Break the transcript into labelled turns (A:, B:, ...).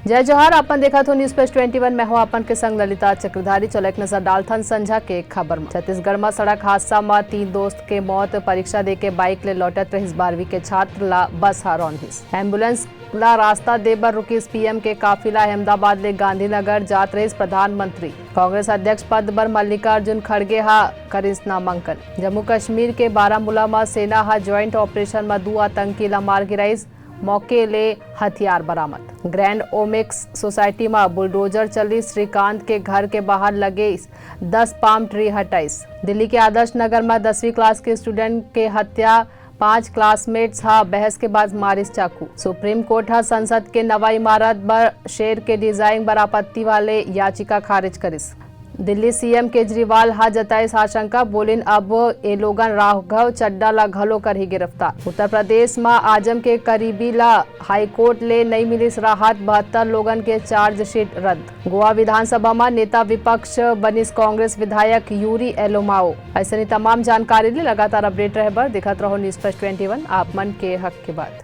A: जय जोहार। अपन देखा तो न्यूज पेज 21 में हो अपन के संग ललिता चक्रधारी। चलो एक नजर डालथन संझा के खबर में। छत्तीसगढ़ में सड़क हादसा में 3 दोस्त के मौत। परीक्षा दे के बाइक ले लौटत रहिस 12वीं के छात्र ला बस हारौन हिस। एम्बुलेंस ला रास्ता दे बर रुकिस पीएम के काफिला। अहमदाबाद ले गांधीनगर जात रहिस प्रधानमंत्री। कांग्रेस अध्यक्ष पद बर मल्लिकार्जुन खड़गे हा करिस नामांकन। जम्मू कश्मीर के बारामूला में सेना हा ज्वाइंट ऑपरेशन में 2 आतंकी ला मार गिराइस। मौके ले हथियार बरामद। ग्रैंड ओमिक्स सोसाइटी में बुलडोजर चली। श्रीकांत के घर के बाहर लगे 10 पाम ट्री हटाइस। दिल्ली के आदर्श नगर में 10वीं क्लास के स्टूडेंट के हत्या। 5 क्लासमेट्स हा बहस के बाद मारिस चाकू। सुप्रीम कोर्ट हा संसद के नवा इमारत पर शेर के डिजाइन पर आपत्ति वाले याचिका खारिज करिस। दिल्ली सीएम केजरीवाल हा जताइस आशंका। बोलिन अब ए लोगन राघव चड्डा ला घलो करही गिरफ्तार। उत्तर प्रदेश में आजम के करीबी ला हाईकोर्ट ले नहीं मिलिस राहत। 72 लोगन के चार्जशीट रद्द। गोवा विधानसभा में नेता विपक्ष बनिस कांग्रेस विधायक यूरी एलोमाओ। ऐसे तमाम जानकारी ले लगातार अपडेट रहे बर दिखत रहो न्यूज पेज 21 आप मन के हक के बात।